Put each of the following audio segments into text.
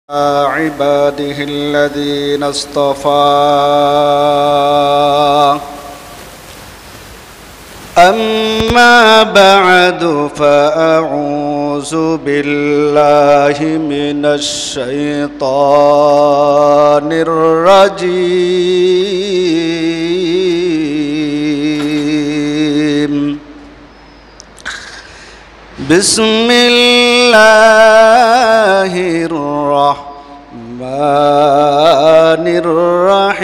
عباده الذين اصطفى أما بعد فأعوذ بالله من الشيطان الرجيم بسم الله الرحمن الرحيم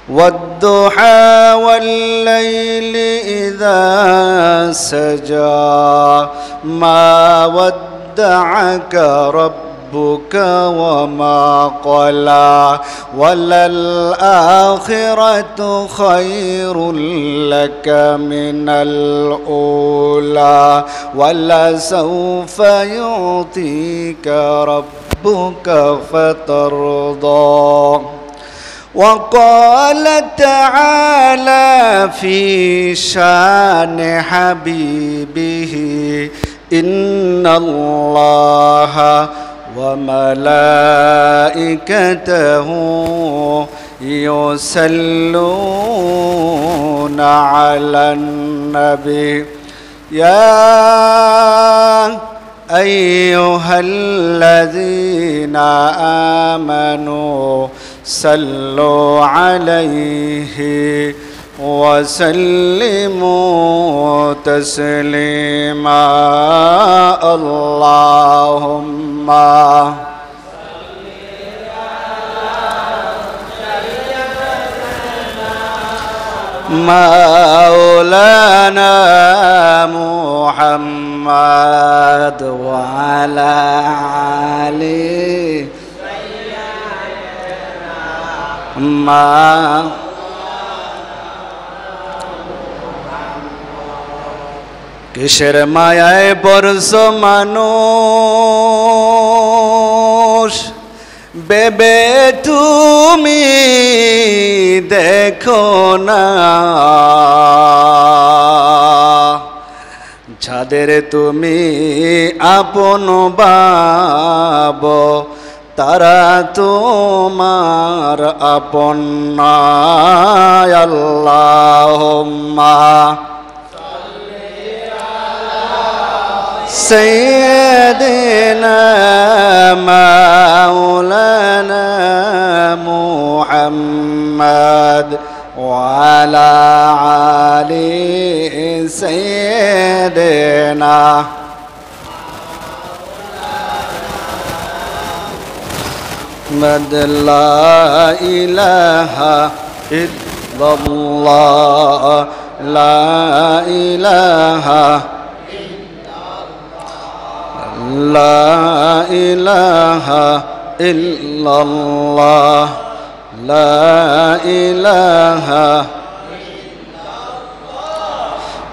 والضحى والليل إذا سجى ما ودعك ربك وما قلى وللآخرة خير لك من الأولى ولسوف يعطيك ربك فترضى وقال تعالى في شان حبيبه إن الله وملائكته يصلون على النبي يا أيها الذين آمنوا صلوا عليه وسلموا تسليما اللهم مولانا محمد وعلى آله ما কিসের মায়ায় পড়ছো মানুষ বেবে তুমি দেখো না যাদের তুমি আপন ভাবো তারা তোমার আপন না আল্লাহুম্মা سيدنا مولانا محمد وعلى آل سيدنا محمد لا إله إلا الله لا إله لا إله إلا الله لا إله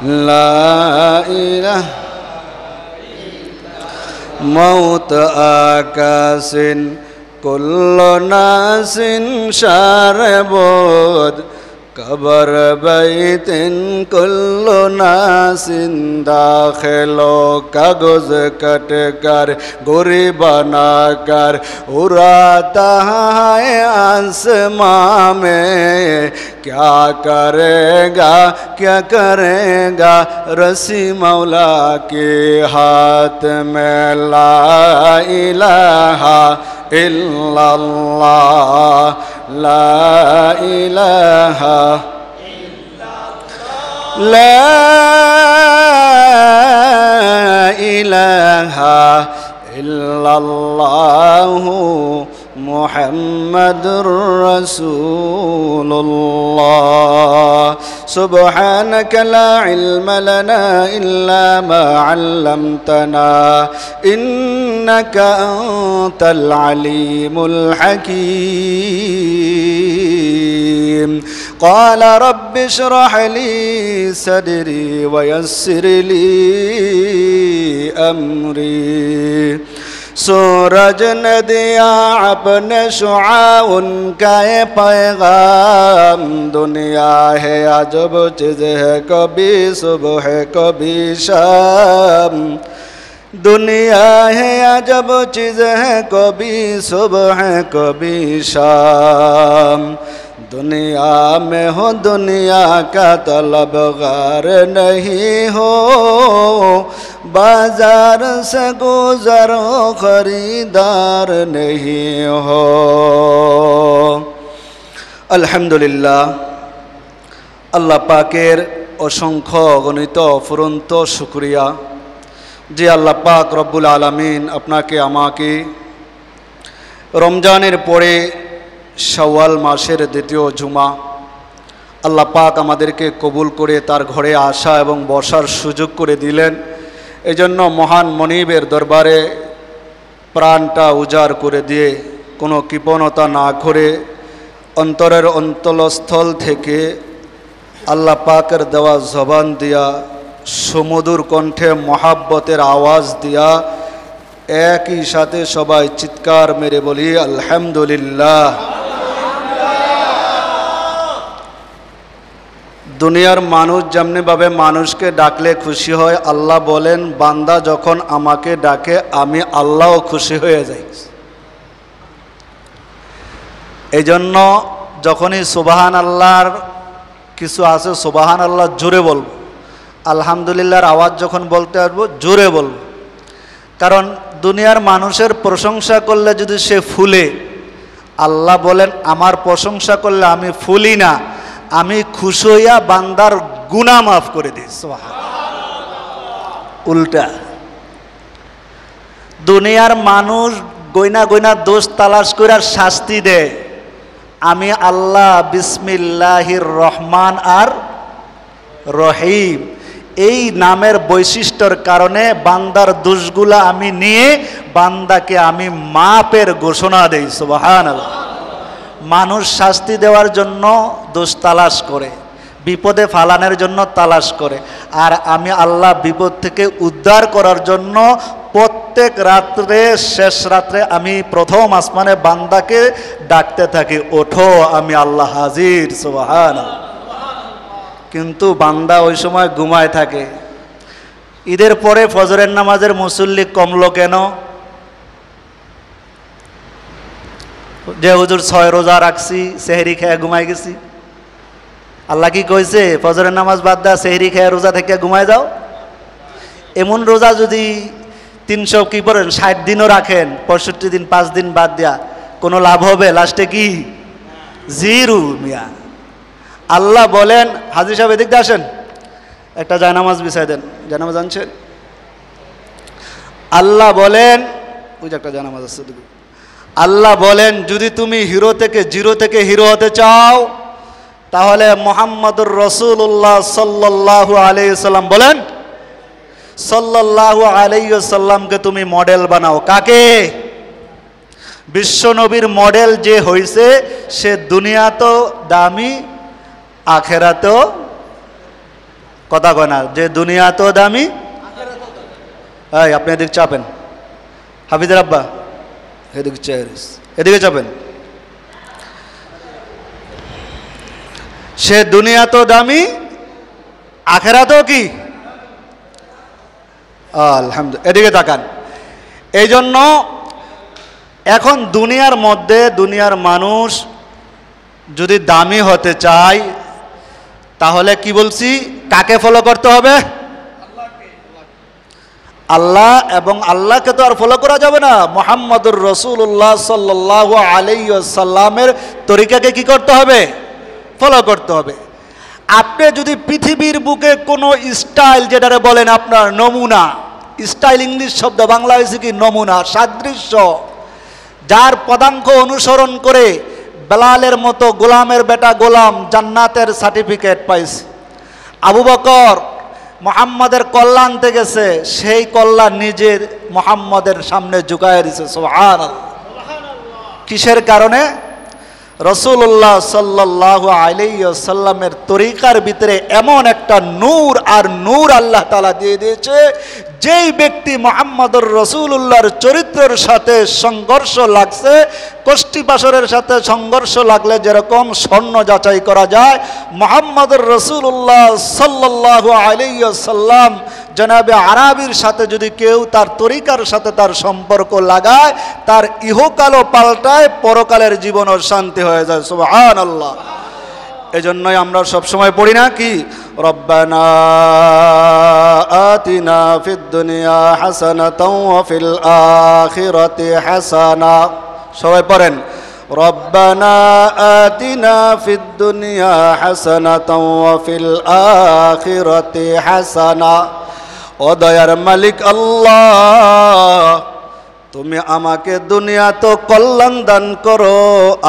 لا إله موت آكاس كل ناس شاربود قبر بيت كل ناس داخل कागज कट कर गोरी बना कर उड़ाता है आसमां में क्या करेगा रसी मौला के हाथ में ला इलाहा इल्लल्लाह لا إله لا إله إلا الله محمد رسول الله سبحانك لا علم لنا إلا ما علمتنا إنك أنت العليم الحكيم قال رب اشرح لي صدري ويسر لي أمري सूरज ने दिया अपने शुआ उनका ये पैगाम। दुनिया है अजब चीज़ है, कभी सुबह है कभी शाम। दुनिया है अजब चीज़ है, कभी सुबह है कभी शाम। दुनिया में हो दुनिया का तलबगार नहीं हो, बाजार से गुजरो खरीदार नहीं हो। अल्हम्दुलिल्लाह, अल्लाह पाकेर असंख्य गणित अफुरন্ত शुक्रिया যে আল্লাহ পাক রব্বুল আলামিন আপনাকে আমাকে রমজানের পরে শাওয়াল মাসের দ্বিতীয় জুমা আল্লাহ পাক আমাদেরকে কবুল করে তার ঘরে আসা এবং বসার সুযোগ করে দিলেন। এজন্য মহান মনিবের দরবারে প্রাণটা উজাড় করে দিয়ে কোনো কৃপণতা না করে অন্তরের অন্তঃস্থল থেকে আল্লাহ পাকের দেওয়া জবান দিয়া সুমধুর কণ্ঠে মহাব্বতের আওয়াজ দিয়া একই সাথে সবাই চিৎকার মেরে বলি আলহামদুলিল্লাহ। দুনিয়ার মানুষ যেমনিভাবে মানুষকে ডাকলে খুশি হয়, আল্লাহ বলেন বান্দা যখন আমাকে ডাকে আমি আল্লাহও খুশি হয়ে যাই। এই জন্য যখনই সুবহান আল্লাহর কিছু আছে সুবহান আল্লাহ জোরে বলবো, আলহামদুলিল্লাহর আওয়াজ যখন বলতে আসবো জোরে বলবো। কারণ দুনিয়ার মানুষের প্রশংসা করলে যদি সে ফুলে, আল্লাহ বলেন আমার প্রশংসা করলে আমি ফুলি না, আমি খুশি হইয়া বান্দার গুনাহ মাফ করে দিই। উল্টা দুনিয়ার মানুষ গয়না গয়না দোষ তালাশ করে শাস্তি দেয়, আমি আল্লাহ বিসমিল্লাহির রহমান আর রহিম এই নামের বৈশিষ্ট্যর কারণে বান্দার দোষগুলা আমি নিয়ে বান্দাকে আমি মাপের ঘোষণা দেই। সুবহানাল্লাহ। মানুষ শাস্তি দেওয়ার জন্য দোষ তালাশ করে, বিপদে ফালানোর জন্য তালাশ করে, আর আমি আল্লাহ বিপদ থেকে উদ্ধার করার জন্য প্রত্যেক রাত্রে শেষ রাত্রে আমি প্রথম আসমানে বান্দাকে ডাকতে থাকি, ওঠো আমি আল্লাহ হাজির। সুবহানাল্লাহ। কিন্তু বান্দা ওই সময় ঘুমায় থাকে। ঈদের পরে ফজরের নামাজের মুসল্লি কমলো কেন? যে হুজুর 6 রোজা রাখছি, সেহরি খেয়ে ঘুমাই গেছি। আল্লাহ কি কইছে ফজরের নামাজ বাদ দা সেহরি খেয়ে রোজা থেকে ঘুমায় যাও? এমন রোজা যদি 300 কি করেন 60 দিনও রাখেন, 65 দিন 5 দিন বাদ দেয়া কোনো লাভ হবে? লাস্টে কি? জিরো মিয়া। আল্লাহ বলেন, হাজির সাহেব এদিক দিয়ে আসেন, একটা জায়নামাজ বিছাই দেন। জায়নামাজ আনছেন? আল্লাহ বলেন, ওই যে একটা জায়নামাজ আছে। আল্লাহ বলেন যদি তুমি হিরো থেকে জিরো থেকে হিরো হতে চাও তাহলে মুহাম্মদুর রাসূলুল্লাহ সাল্লাল্লাহু আলাইহি সাল্লাম বলেন, সাল্লাল্লাহু আলাইহি সাল্লামকে তুমি মডেল বানাও। কাকে? বিশ্ব নবীর মডেল যে হইছে সে দুনিয়াতেও দামি, আখেরাতেও, কথা কয় না, যে দুনিয়াতেও দামি। এই আপনি এদিকে চাপেন, হাফিজের আব্বা এদিকে এদিকে চাপেন। সে দুনিয়াতেও দামি, আখেরাতেও কি? আলহামদুলিল্লাহ। এদিকে তাকান। এই জন্য এখন দুনিয়ার মধ্যে দুনিয়ার মানুষ যদি দামি হতে চায় তাহলে কি বলছি, কাকে ফলো করতে হবে? আল্লাহ। এবং আল্লাহকে তো আর ফলো করা যাবে না, মুহাম্মদুর রাসূলুল্লাহ সাল্লাল্লাহু আলাইহি ওয়াসাল্লামের তরিকাকে কি করতে হবে? ফলো করতে হবে। আপনি যদি পৃথিবীর বুকে কোনো স্টাইল, যেটারে বলেন আপনার নমুনা, স্টাইল ইংলিশ শব্দ, বাংলা হয়েছে কি নমুনা, সাদৃশ্য, যার পদাঙ্ক অনুসরণ করে বেলালের মতো গোলামের বেটা গোলাম জান্নাতের সার্টিফিকেট পাইছে। আবু বকর মুহাম্মদের কল্যাণ আনতে গেছে, সেই কল্যাণ নিজের মুহাম্মদের সামনে ঝুঁকায় দিছে। সুবহানাল্লাহ। কিসের কারণে? রাসূলুল্লাহ সাল্লাল্লাহু আলাইহি ওয়াসাল্লামের তরিকার ভিতরে এমন একটা নূর আর নূর আল্লাহ তাআলা দিয়ে দিয়েছে, যেই ব্যক্তি মুহাম্মদুর রাসূলুল্লাহর চরিত্রের সাথে সংঘর্ষ লাগছে, কষ্টিপাশরের সাথে সংঘর্ষ লাগলে যেরকম স্বর্ণ যাচাই করা যায়, মুহাম্মদুর রাসূলুল্লাহ সাল্লাল্লাহু আলাইহি ওয়াসাল্লাম জনাবে আরাবির সাথে যদি কেউ তার তরিকার সাথে তার সম্পর্ক লাগায়, তার ইহকালও পাল্টায়, পরকালের জীবনও শান্তি হয়ে যায়। সুবহানাল্লাহ। এজন্যই আমরা সব সময় পড়ি না কি, রব্বানা আতিনা ফিদ দুনিয়া হাসানাতাও ওয়া ফিল আখিরাতি হাসানা। সবাই পড়েন, রব্বানা আতিনা ফিদ দুনিয়া হাসানাতাও ওয়া ফিল আখিরাতি হাসানা। ও দয়ার মালিক আল্লাহ, তুমি আমাকে দুনিয়া তো কল্যাণ দান করো,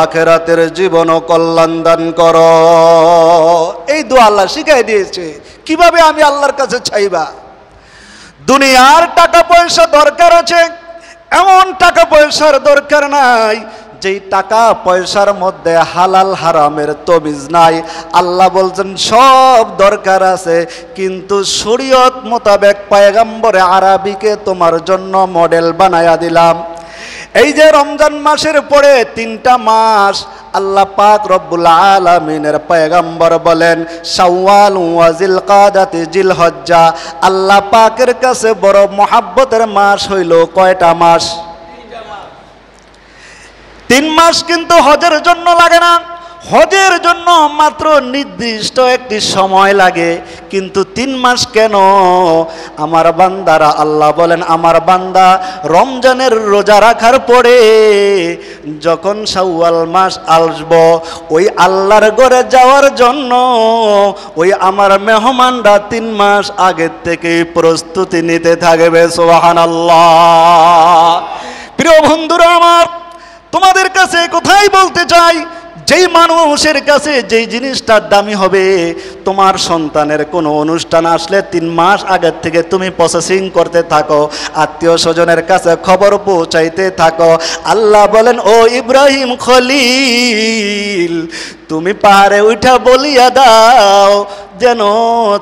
আখিরাতের জীবনও কল্যাণ দান করো। এই দোয়া আল্লাহ শিখাই দিয়েছে। কিভাবে আমি আল্লাহর কাছে চাইবা? দুনিয়ার টাকা পয়সা দরকার আছে, এমন টাকা পয়সার দরকার নাই যেই টাকা পয়সার মধ্যে হালাল হারামের তমিজ নাই। আল্লাহ বলছেন সব দরকার আছে, কিন্তু শরীয়ত মোতাবেক পয়গম্বরে আরবিকে তোমার জন্য মডেল বানায়া দিলাম। এই যে রমজান মাসের পরে 3টা মাস আল্লাহ পাক রব্বুল আলামিনের পয়গম্বর বলেন শাওয়াল ওয়া জিলকাদাতি জিলহজ্জা। আল্লাহ পাকের কাছে বড় মহব্বতের মাস হইল কয়টা মাস? 3 মাস কিন্তু হজের জন্য লাগে না। হজের জন্য মাত্র নির্দিষ্ট একটি সময় লাগে, কিন্তু 3 মাস কেন? আমার বান্দারা, আল্লাহ বলেন আমার বান্দা রমজানের রোজা রাখার পরে যখন শাওয়াল মাস আসবো, ওই আল্লাহর ঘরে যাওয়ার জন্য ওই আমার মেহমানরা 3 মাস আগের থেকেই প্রস্তুতি নিতে থাকবে। সুবহানাল্লাহ। প্রিয় বন্ধুরা আমার, তোমাদের কাছে কোথায় বলতে চাই, যেই মানুষের কাছে যেই জিনিসটার দামি হবে, তোমার সন্তানের কোনো অনুষ্ঠান আসলে 3 মাস আগের থেকে তুমি প্রসেসিং করতে থাকো, আত্মীয় স্বজনের কাছে খবর পৌঁছাইতে থাকো। আল্লাহ বলেন ও ইব্রাহিম খলিল, তুমি পাহাড়ে উঠা বলিয়া দাও যেন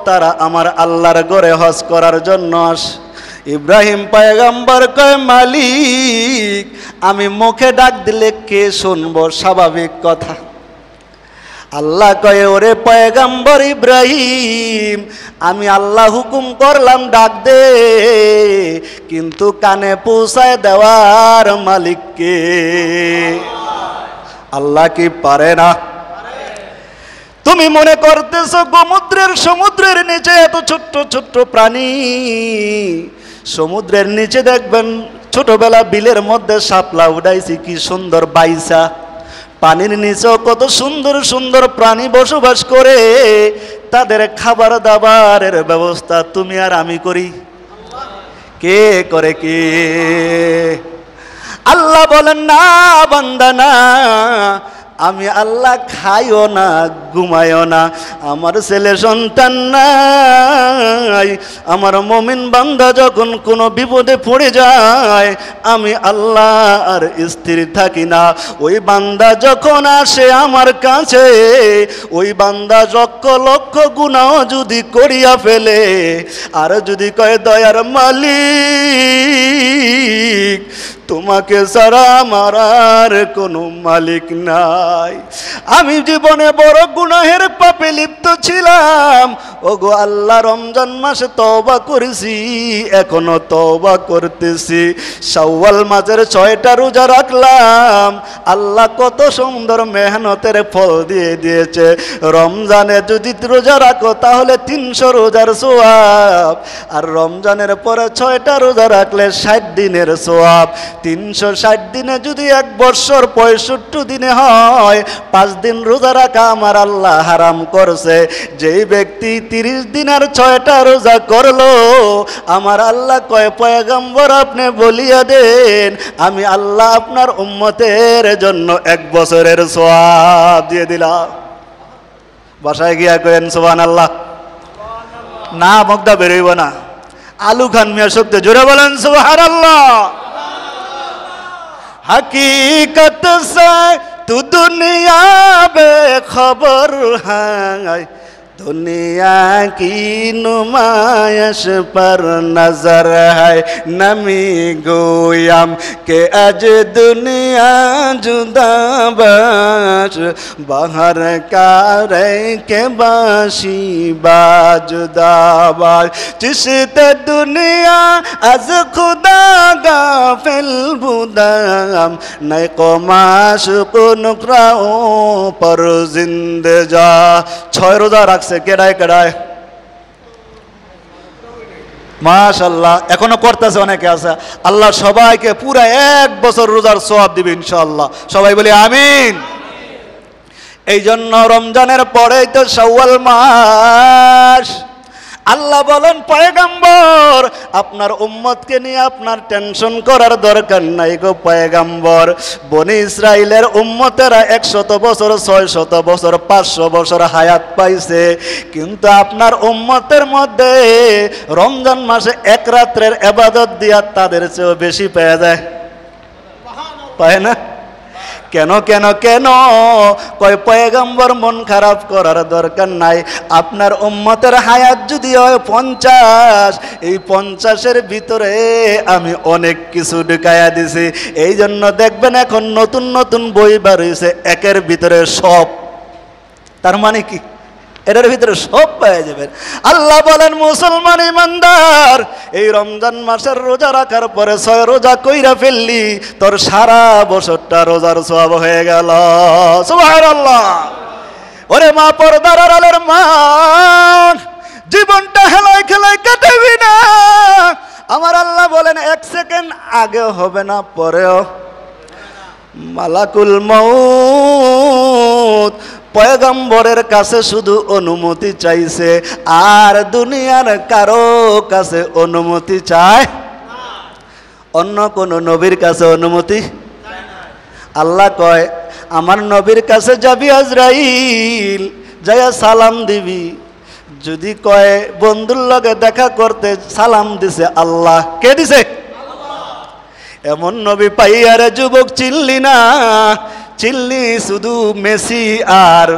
তারা আমার আল্লাহর ঘরে হজ করার জন্য আসে। ইব্রাহিম পয়গম্বর কয় মালিক, আমি মুখে ডাক দিলে কে শুনবো? স্বাভাবিক কথা। আল্লাহ কয় ওরে পয়গম্বর ইব্রাহিম, আমি আল্লাহ হুকুম করলাম ডাক দে, কিন্তু কানে পৌঁছায় দেওয়ার মালিক কে? আল্লাহ কি পারে না? তুমি মনে করতেছো সমুদ্রের নিচে এত ছোট্ট ছোট্ট প্রাণী, সমুদ্রের নিচে দেখবেন ছোটবেলা বিলের মধ্যে শাপলা উড়াইছি, কি সুন্দর বাইসা। পানির নিচেও কত সুন্দর সুন্দর প্রাণী বসবাস করে, তাদের খাবার দাবারের ব্যবস্থা তুমি আর আমি করি? কে করে? কে? আল্লাহ বলেন না বান্দা না, আমি আল্লাহ খাইও না ঘুমাইও না, আমার ছেলে সন্তান নাই, আমার মুমিন বান্দা যখন কোনো বিপদে পড়ে যায় আমি আল্লাহ আর স্থির থাকি না। ওই বান্দা যখন আসে আমার কাছে, ওই বান্দা লক্ষ লক্ষ গুনাহ যদি করিয়া ফেলে, আর যদি কয় দয়ার মালিক তোমাকে ছাড়া আমার আর কোনো মালিক নাই, আমি জীবনে বড় গুনাহের পাপে লিপ্ত ছিলাম, ওগো আল্লাহ রমজান মাসে তওবা করেছি, এখনো তওবা করতেছি, শাওয়াল মাসের 6টা রোজা রাখলাম, আল্লাহ কত সুন্দর মেহনতের ফল দিয়ে দিয়েছে। রমজানে যদি রোজা রাখো তাহলে 300 রোজার সওয়াব, আর রমজানের পরে 6টা রোজা রাখলে 60 দিনের সওয়াব। 360 দিনে যদি 1 বছর 65 দিনে হয়, 5 দিন রোজা রাখা আমার আল্লাহ হারাম করছে। যেই ব্যক্তি 30 দিন আর 6টা রোজা করলো, আমার আল্লাহ কয় পয়গম্বর আপনি বলিয়া দেন আমি আল্লাহ আপনার উম্মতের জন্য 1 বছরের সওয়াব দিয়ে দিলাম। বাসায় গিয়া কয়েন সুবহানাল্লাহ। না মুখটা বেরোইব না। আলু খান মিয়া শব্দে জোরে বলেন সুবহানাল্লাহ। हकीकत से तू दुनिया बेखबर है, दुनिया की नुमाइश पर नजर है। नमी गोयम के अज दुनिया जुदाबाश, बाहर का रे के बाशी बाजुदाबाश। चिश्ते दुनिया अज खुदा गाफिल बुदाम, नए को माशुक नुकराओ पर जिंदे जा। 6 रोजा রাখছে কেডায় কেডায় মাশাআল্লাহ, এখনো করতেছে অনেকে আছে। আল্লাহ সবাইকে পুরো 1 বছর রোজার সওয়াব দিবে ইনশাআল্লাহ। সবাই বলি আমিন। এই জন্য রমজানের পরেই তো শাওয়াল মাস। আল্লাহ বলেন পয়গম্বর আপনার উম্মতকে নিয়ে আপনার টেনশন করার দরকার নাই গো পয়গম্বর। বনি ইসরাইলের উম্মতেরা 100 বছর 600 বছর 500 বছর হায়াত পাইছে, কিন্তু আপনার উম্মতের মধ্যে রমজান মাসে এক রাত্রের ইবাদত দিয়া তাদের চেয়েও বেশি পেয়ে যায়, পায় না? কেন কেন কেন? কয় পয়গম্বর মন খারাপ করার দরকার নাই। আপনার উম্মতের হায়াত যদি হয় 50, এই 50-এর ভিতরে আমি অনেক কিছু ঢুকাইয়া দিছি। এই জন্য দেখবেন এখন নতুন নতুন বই বার হয়েছে, একের ভিতরে সব। তার মানে কি? এটার ভিতরে সব পেয়ে যাবেন। আল্লাহ বলেন মুসলমান ইমানদার, এই রমজান মাসের রোজা রাখার পরে 6 রোজা কইরা ফেললি, তোর সারা বছরটা রোজার সওয়াব হয়ে গেল। সুবহানাল্লাহ। ওরে মা, পর্দার আড়ালের মা, জীবনটা হেলায় খেলায় কাটাবি না। আমার আল্লাহ বলেন 1 সেকেন্ড আগে হবে না, পরেও মালাকুল মউত পয়গম্বরের কাছে শুধু অনুমতি চাইছে, আর দুনিয়ার কারো কাছে অনুমতি চায় অন্য কোন নবীর কাছে অনুমতি। আল্লাহ কয় আমার নবীর কাছে যাবি আজরাইল, যাইয়া সালাম দিবি। যদি কয় বন্ধুর লগে দেখা করতে, সালাম দিছে আল্লাহ। কে দিছে? এমন নবী পাইয়ারে যুবক চিনলি না, চিনলি শুধু মেসি আর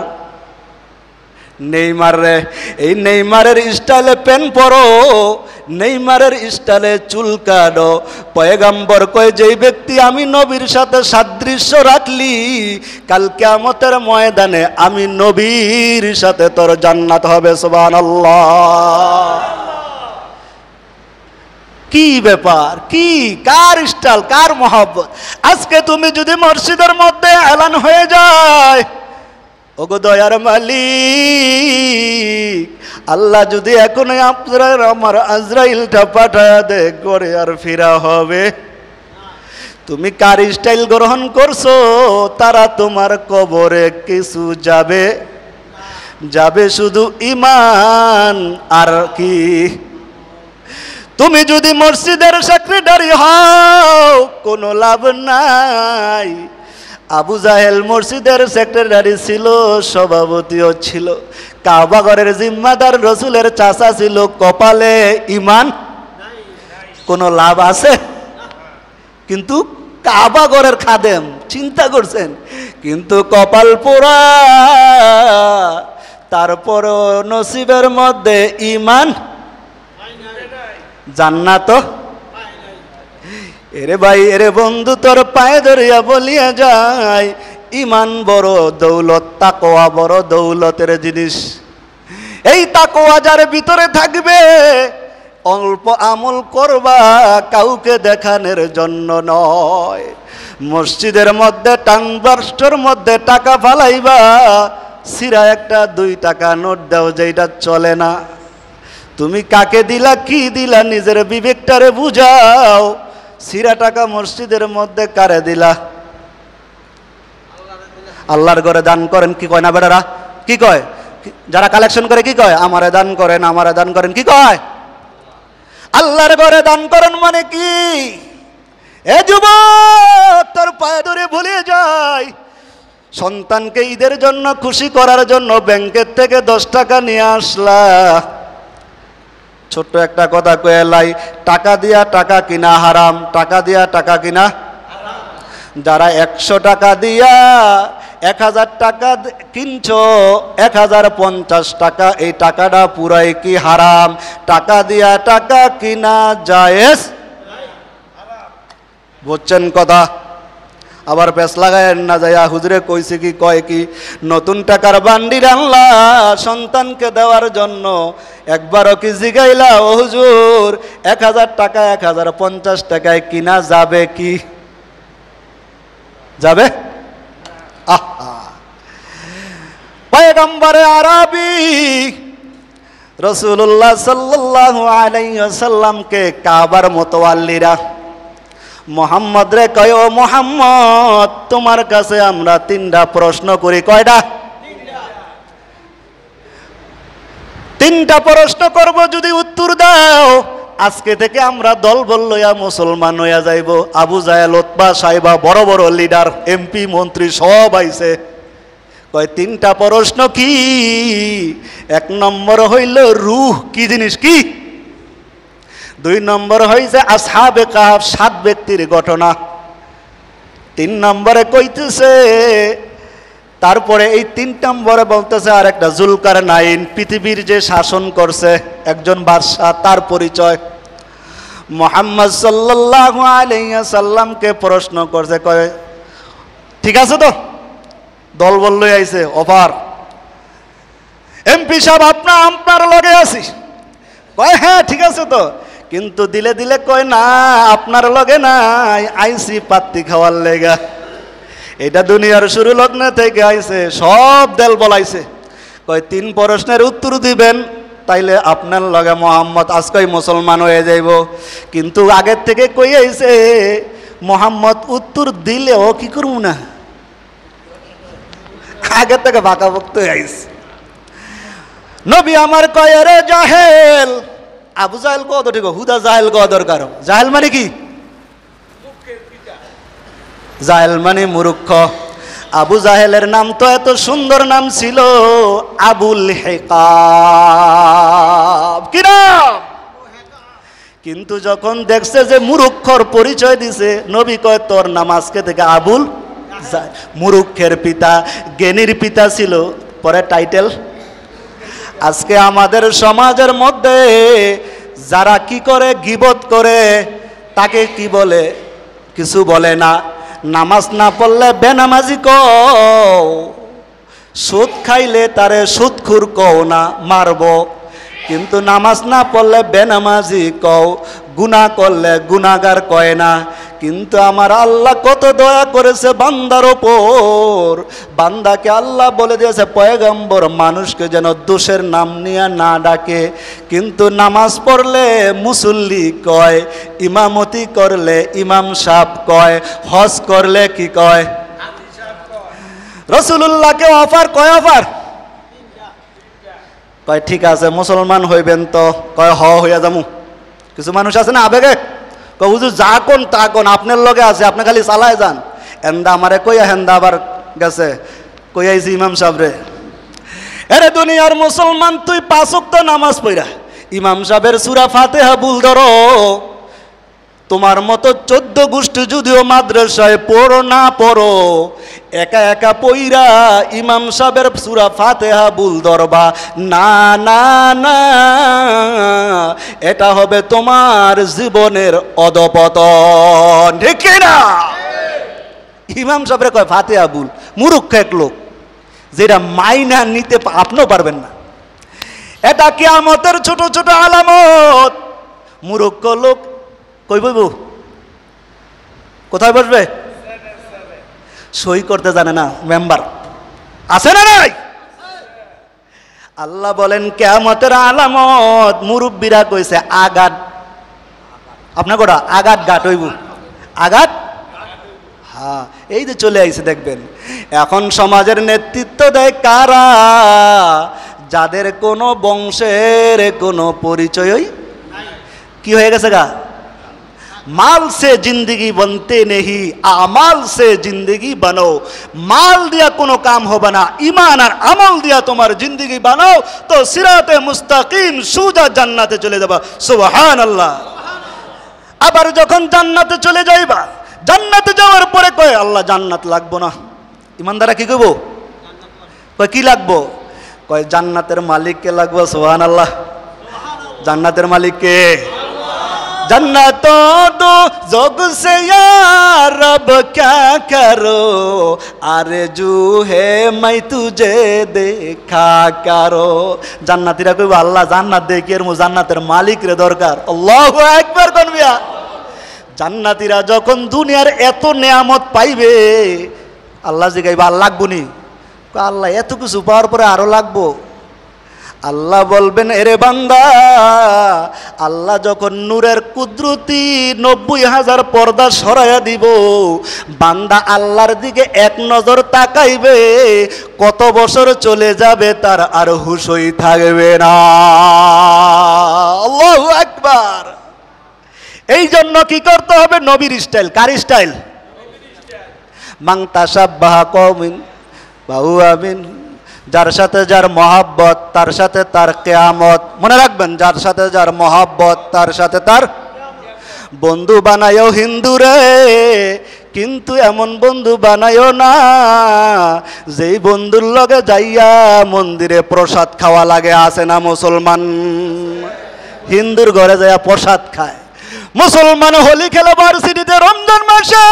নেইমার রে। এই নেইমারের স্টাইলে পেন পরো, নেইমারের স্টাইলে চুল কাটো। পয়গম্বর কয় যেই ব্যক্তি আমি নবীর সাথে সাদৃশ্য রাখলি, কাল কিয়ামতের ময়দানে আমি নবীর সাথে তোর জান্নাত হবে। সুবহানাল্লাহ। কি ব্যাপার? কি কার স্টাইল, কার মহব্বত? আজকে তুমি যদি মসজিদের মধ্যে এলান হয়ে যায়, ওগো দয়ার মালিক, আল্লাহ যদি এখন আপনার আমার আজরাইলটা পাঠায় দে, করে আর ফিরা হবে। তুমি কার স্টাইল গ্রহণ করছো? তারা তোমার কবরে কিছু যাবে, যাবে শুধু ঈমান আর কি। তুমি যদি মসজিদের সেক্রেটারি হও, কোনো লাভ নাই। আবু জাহেল মসজিদের সেক্রেটারি ছিল, সভাপতিও ছিল, কাবাঘরের জিম্মাদার রসুলের চাচা ছিল, কপালে ঈমান, কোনো লাভ আছে? কিন্তু কাবাঘরের খাদেম, চিন্তা করছেন? কিন্তু কপাল পোড়া, তারপরও নসিবের মধ্যে ঈমান, জান্নাত। এরে ভাই, এরে বন্ধু, তোর পায়ে ধরিয়া বলিয়া যায়, ঈমান বড় দৌলত, তাকওয়া বড় দৌলতের জিনিস। এই তাকওয়া যার ভিতরে থাকবে, অল্প আমল করবা, কাউকে দেখানোর জন্য নয়। মসজিদের মধ্যে টানবার্স্টর মধ্যে টাকা ফালাইবা, সিরা একটা 2 টাকা নোট দাও, যেটা চলে না। তুমি কাকে দিলা, কি দিলা, নিজের বিবেকটারে বুঝাও। সিরা টাকা মসজিদের মধ্যে কারে দিলা? আল্লাহর ঘরে দান করেন, কি কয় না বেটারা? কি কয়? যারা কালেকশন করে কি কয়? আমারে দান করেন, আমারে দান করেন, কি কয়? আল্লাহর ঘরে দান করেন মানে কি? এ যুবক, তোর পায়ে ধরে ভুলে যায়, সন্তানকে ঈদের জন্য খুশি করার জন্য ব্যাংকের থেকে 10 টাকা নিয়ে আসলা। ছোট্ট একটা কথা কয়ে লাই, টাকা দিয়া টাকা কিনা হারাম, টাকা দিয়া টাকা কিনা। যারা 100 টাকা দিয়া 1000 টাকা কিনছো, 1050 টাকা, এই টাকাটা পুরাই কি হারাম? টাকা দিয়া টাকা কিনা জায়েজ? বুঝছেন কথা? আবার পেছ লাগায়েন না যাইয়া হুজুরে কইছে কি কয় কি, নতুন টাকার বান্ডির আনলা সন্তানকে দেওয়ার জন্য, একবারও কি জিগাইলা ও হুজুর 1000 টাকা 1050 টাকায় কিনা যাবে কি? যাবে? আহা, পয়গম্বরে আরবি রাসূলুল্লাহ সাল্লাল্লাহু আলাইহি ওয়াসাল্লামকে কাবার মুতাওয়াল্লিরা মোহাম্মদ রে কয়, ও মোহাম্মদ তোমার কাছে আমরা 3টা প্রশ্ন করি। কয়টা? 3টা প্রশ্ন করব, যদি উত্তর দাও আজকে থেকে আমরা দলবল লইয়া মুসলমান হইয়া যাইব। আবু জাহেল, উতবা, সাইবা, বড় বড় লিডার, এমপি, মন্ত্রী সব আইছে। কয় 3টা প্রশ্ন কি? 1 নম্বর হইল রূহ কি জিনিস, কি? 2 নম্বর হইছে আসহাবে কাহফ 7 ব্যক্তির ঘটনা। 3 নম্বরে কইতেছে, তারপরে এই 3 নম্বরে বলতেছে আর একটা জুলকারনাইন, পৃথিবীর যে শাসন করছে একজন বাদশা, তার পরিচয়। মুহাম্মদ সাল্লাল্লাহু আলাইহি ওয়াসাল্লামকে প্রশ্ন করছে, কয় ঠিক আছে তো, দল বললই আইছে, অফার এমপি সাহেব আপনার লগে আছি। কয় হ্যাঁ ঠিক আছে তো, কিন্তু দিলে দিলে কয় না আপনার লগে নাই, আইসি পাত্তি খাওয়ার লেগা। এটা দুনিয়ার শুরু লগ্নে থেকে আইছে, সব দেল বলাইছে। কয় 3 প্রশ্নের উত্তর দিবেন, তাইলে আপনার লগে মোহাম্মদ আজকেই মুসলমান হয়ে যাইব। কিন্তু আগের থেকে কই আইছে মোহাম্মদ উত্তর দিলেও কি করব না, আগের থেকে বাঁকা বক্ত আইছে। নবী আমার কয় রে জাহেল, আবু জাহেল কত ঠিক, হুদা জাহেল কত দরকার? জাহেল মানে কি? জাহেল মানে মূর্খ। আবু জাহেলের নাম তো এত সুন্দর নাম ছিল, আবুল হেকাব, কি নাম? কিন্তু যখন দেখছে যে মূর্খর পরিচয় দিছে, নবী কয় তোর নাম আজকে থেকে আবুল জাহেল। মূর্খের পিতা, জ্ঞানীর পিতা ছিল, পরে টাইটেল। আজকে আমাদের সমাজের মধ্যে যারা কি করে, গীবত করে, তাকে কি বলে? কিছু বলে না। নামাজ না পড়লে বেনামাজি কও, সুদ খাইলে তারে সুদখুর কও না, মারব। কিন্তু নামাজ না পড়লে বেনামাজি কও, গুনাহ করলে গুনাহগার কয় না। কিন্তু আমার আল্লাহ কত দয়া করেছে বান্দার ওপর, বান্দাকে আল্লাহ বলে দিয়েছে পয়গম্বর মানুষকে যেন দোষের নাম নিয়ে না ডাকে। কিন্তু নামাজ পড়লে মুসল্লি কয়, ইমামতি করলে ইমাম সাহেব কয়, হজ করলে কি কয়? রাসূলুল্লাহকে অফার, কয় অফার? কয় ঠিক আছে মুসলমান হইবেন তো? কয় হইয়া যামু। কিছু মানুষ আছে না আবেগে, কয় হুজুর যা কোন তা কোন, আপনার লগে আছে, আপনি খালি চালায় যান। এন্দা আমারে কইয়া হেন্দা আবার গেছে, কই আইছি ইমাম সাহেব রে, এরে দুনিয়ার মুসলমান তুই 5 ওয়াক্ত নামাজ পড়া ইমাম সাহেবের সূরা ফাতিহা ভুল ধরো, তোমার মতো 14 গোষ্ঠী যদিও মাদ্রাসায় পড়ো না পড়ো, একা একা পইরা ইমাম সাহেবের সূরা ফাতিহা ভুল ধরবা না, না না, এটা হবে তোমার জীবনের অধপতন, ঠিক না? ইমাম সাহেবের কয় ফাতিহা ভুল, মূর্খ এক লোক, যেটা মাইনা নিতে আপনিও পারবেন না। এটা কিয়ামতের ছোট ছোট আলামত। মূর্খ লোক কই বইব, কোথায় বসবে? সই করতে জানে না মেম্বার, আছে না নাই? আল্লাহ বলেন কিয়ামতের আলামত, মুরব্বীরা কইছে আগাত, আপনার কোটা আগাত ঘাট হইব, আগাত। হ্যাঁ, এই যে চলে আইছে দেখবেন। এখন সমাজের নেতৃত্ব দেয় কারা? যাদের কোনো বংশের কোনো পরিচয়ই কি হয়ে গেছে গা, মাল সে জিন্দগি বনতে নেহি, আমাল সে জিন্দগি বানো। মাল দিয়া কোনো কাম হবে না, ইমান আর আমল দিয়া তোমার জিন্দগি বানাও, তো সিরাতে মুস্তাকিম সুজা জান্নাতে চলে যাবা। সুবহানাল্লাহ। আবার যখন জান্নাতে চলে যাইবা, জান্নাতে যাওয়ার পরে কয় আল্লাহ জান্নাত লাগবো না, ইমানদারা কি কইব? কয় কি লাগবো? কয় জান্নাতের মালিককে লাগবো। সুবহানাল্লাহ। জান্নাতের মালিককে? जन्नत दो जोग से या रब क्या करो आरजू है मैं तुझे देखा करो। জান্নাতীরা কইব আল্লাহ জান্নাত দেখি এর মু জান্নাতের মালিক রে দরকার। আল্লাহু আকবার কোন মিয়া। জান্নাতীরা যখন দুনিয়ার এত নেয়ামত পাইবে আল্লাহ জিগাইবা আল্লাহ লাগবো নি? আল্লাহ এত কিছু পাওয়ার পরে আরো লাগবো? আল্লাহ বলবেন এরে বান্দা, আল্লাহ যখন নূরের কুদরতি 90,000 পর্দা সরাইয়া দিব, বান্দা আল্লাহর দিকে এক নজর তাকাইবে, কত বছর চলে যাবে তার আর হুঁশই থাকবে না। আল্লাহু আকবার। এই জন্য কি করতে হবে? নবীর স্টাইল। কার স্টাইল? মান তাশাব্বাহা কওমিন ফাহুয়া মিনহুম। যার সাথে যার মহাব্বত তার সাথে তার কিয়ামত। মনে রাখবেন, যার সাথে যার মহাব্বত তার সাথে তার। বন্ধু বানায়ও হিন্দুরে, কিন্তু এমন বন্ধু বানায়ও না যেই বন্ধুর লগে যাইয়া মন্দিরে প্রসাদ খাওয়া লাগে। আছে না মুসলমান? হিন্দুর ঘরে যাইয়া প্রসাদ খায়। মুসলমান হোলি খেলে ভার্সিটিতে রমজান মাসে,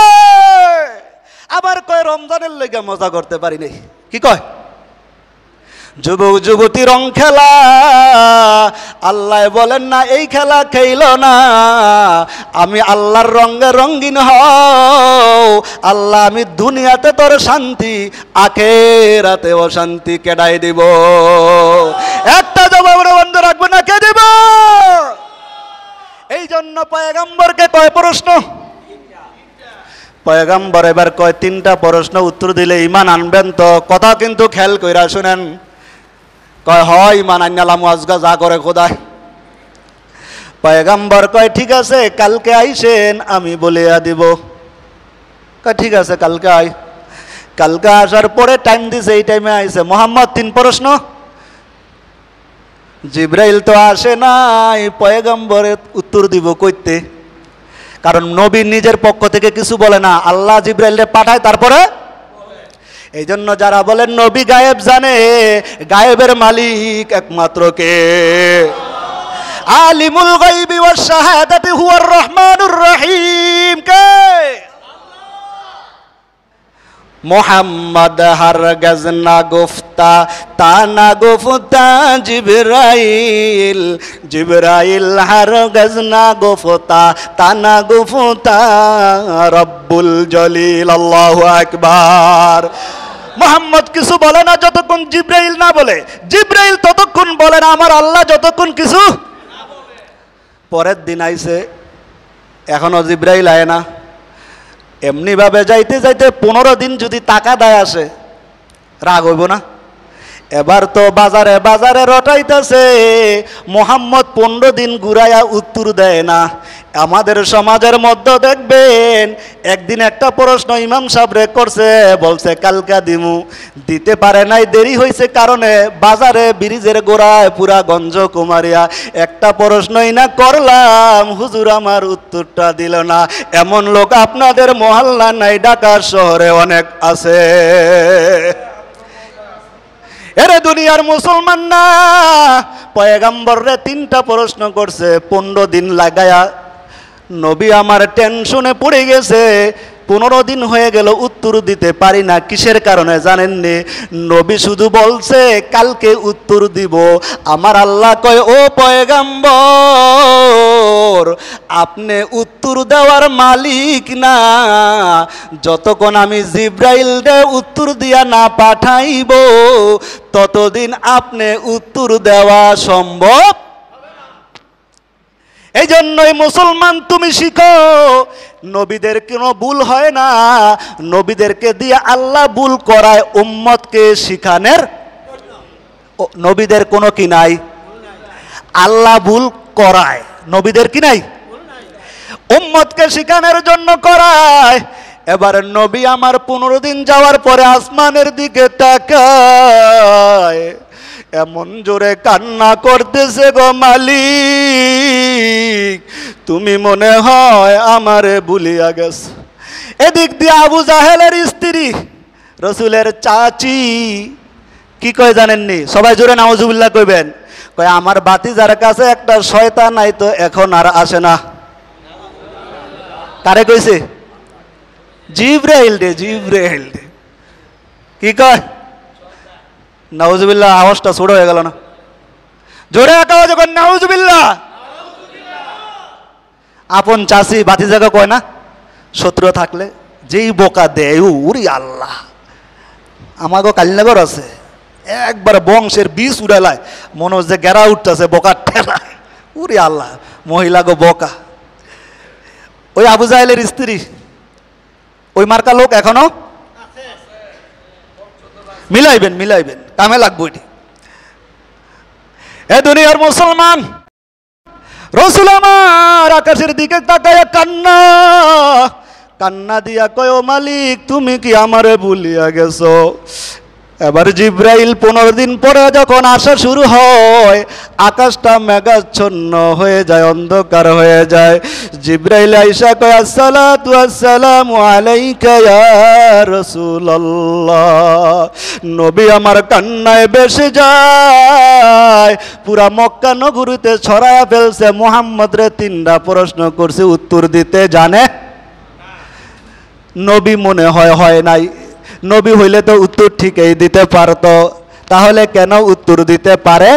আবার কয় রমজানের লেগে মজা করতে পারি নাই। কি কয়? যুবক যুবতী রং খেলা, আল্লাহ বলেন না এই খেলা খেইল না, আমি আল্লাহর রঙে রঙিন হও। আল্লাহ আমি দুনিয়াতে তোর শান্তি, আখিরাতে অশান্তি কেডাই দিব। একটা জবাব বন্ধ রাখবে না, কে দিব? এই জন্য পয়গম্বরকে কয় প্রশ্ন? পয়গম্বর এবার কয় 3টা প্রশ্ন উত্তর দিলে ঈমান আনবেন তো? কথা কিন্তু খেয়াল কইরা শুনেন। কয় হয় ঈমান আনলাম, আজগা যা করে খোদায়। পয়গম্বর কয় ঠিক আছে কালকে আইসেন আমি বলিয়া দিব। কয় ঠিক আছে কালকে আই। কালকে আসার পরে টাইম দিছে, এই টাইমে আইছে। মোহাম্মদ 3 প্রশ্ন। জিব্রাইল তো আসে নাই, পয়গম্বরে উত্তর দিব কইতে? কারণ নবী নিজের পক্ষ থেকে কিছু বলে না, আল্লাহ জিব্রাইলকে পাঠায় তারপরে। এই জন্য যারা বলেন নবী গায়েব জানে, গায়েবের মালিক একমাত্র কে? আলিমুল গায়বি ওয়াস শাহাদাতি হুয়ার রহমানুর রহিম। কে? মোহাম্মদ হরগজ না গুফতা তা না গুফতা জিবরাইল, জিবরাইল হরগজ না গুফতা তা না গুফতা রব্বুল জলিল। আল্লাহু আকবার। মোহাম্মদ কিছু বলে না যতক্ষণ জিবরাইল না বলে, জিবরাইল ততক্ষণ বলে না আমার আল্লাহ যতক্ষণ কিছু। পরের দিন আইছে, এখনো জিবরাইল আয় না। এমনি ভাবে যাইতে যাইতে 15 দিন যদি টাকা দেয় আসে, রাগ হইব না? এবার তো বাজারে বাজারে রটাইতেছে, মোহাম্মদ 15 দিন ঘুরাইয়া উত্তর দেয় না। আমাদের সমাজের মধ্যে দেখবেন একদিন একটা প্রশ্ন ইমাম সাহেব করছে, বলছে কালকা দিমু, দিতে পারে নাই, দেরি হয়েছে কারণে বাজারে ব্রিজের গোড়ায় পুরা গঞ্জ কুমারিয়া একটা প্রশ্নই না করলাম, হুজুর আমার উত্তরটা দিল না। এমন লোক আপনাদের মহল্লা নাই, ঢাকা শহরে অনেক আছে। এরে দুনিয়ার মুসলমান না, পয়গম্বররে 3টা প্রশ্ন করছে 15 দিন লাগায়া। নবী আমার টেনশনে পড়ে গেছে, 15 দিন হয়ে গেল উত্তর দিতে পারি না। কিসের কারণে জানেননি? নবী শুধু বলছে কালকে উত্তর দিব। আমার আল্লাহ কয় ও পয়গম্বর, আপনি উত্তর দেওয়ার মালিক না, যতক্ষণ আমি জিব্রাইলকে উত্তর দিয়া না পাঠাইব ততদিন আপনি উত্তর দেওয়া সম্ভব। এই জন্যই মুসলমান তুমি শিখো, নবীদের কোনো ভুল হয় না, নবীদেরকে দিয়ে আল্লাহ ভুল করায় উম্মতকে শিখানোর। নবীদের কোনো কি নাই, আল্লাহ ভুল করায়, নবীদের কি নাই, উম্মতকে শিখানোর জন্য করায়। এবার নবী আমার 15 দিন যাওয়ার পরে আসমানের দিকে তাকায়, এমন জোরে কান্না করতেছে, গো মালিক তুমি মনে হয় আমারে ভুলিয়া গেছ। এদিক দিয়ে আবু জাহেলের স্ত্রী রসুলের চাচি কি কয় জানেননি? সবাই জোরে নাউজুবিল্লাহ কইবেন। কয় আমার ভাতিজার কাছে একটা শয়তান নাই তো এখন আর আসে না। কারে কইছে? জিব্রাইল রে, জিব্রাইল রে। কি কয়? নাউজুবিল্লাহ, আওয়াজটা ছোট হয়ে গেল না? জোরে একা যখন নাউজুবিল্লাহ। আপন চাষি ভাতিজাকে কয় না? শত্রু থাকলে যেই বোকা দেয়, উরি আল্লাহ। আমাকে কালিনগর আছে, একবার বংশের বিষ উড়ালায়, মনে হচ্ছে গেরা উঠতেছে বোকার ঠেলায়। উরি আল্লাহ, মহিলা গো বোকা। ওই আবু জাহেলের স্ত্রী, ওই মার্কা লোক এখনো মিলাইবেন, মিলাইবেন, কামে লাগবো এটি। এ দুনিয়ার মুসলমান, রসুল আমার আকাশের দিকে তাকায় কান্না কান্না দিয়া কয়, ও মালিক তুমি কি আমারে ভুলিয়া গেছো? এবার জিব্রাইল 15 দিন পরে যখন আসা শুরু হয়, আকাশটা মেঘাচ্ছন্ন হয়ে যায়, অন্ধকার হয়ে যায়। জিব্রাইল আইসা কয়, আসসালাতু আসসালামু আলাইকা ইয়া রাসূলুল্লাহ। নবী আমার কান্নায় বেসে যায়, পুরা মক্কা নগরীতে ছড়ায়া ফেলছে। মুহাম্মদ রে 3টা প্রশ্ন করছে, উত্তর দিতে জানে? নবী মনে হয় নাই। নবী হইলে তো উত্তর ঠিকই দিতে পারতো, তাহলে কেন উত্তর দিতে পারে?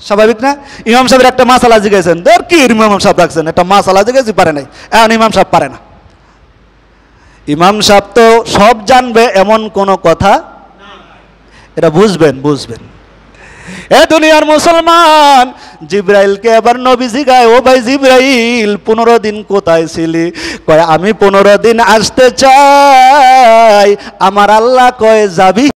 স্বাভাবিক না? ইমাম সাহেবের একটা মাসালা জিজ্ঞেসেন, তোর কি ইমাম সাহেব রাখছেন, একটা মাসালা জিজ্ঞেসই পারে নাই, এখন ইমাম সাহেব পারে না। ইমাম সাহেব তো সব জানবে এমন কোনো কথা, এটা বুঝবেন, বুঝবেন। এ দুনিয়ার মুসলমান, জিব্রাইলকে এবার নবী জিগায়, ও ভাই জিব্রাইল 15 দিন কোথায় ছিলি? কয় আমি 15 দিন আসতে চাই। আমার আল্লাহ কয় যাবি?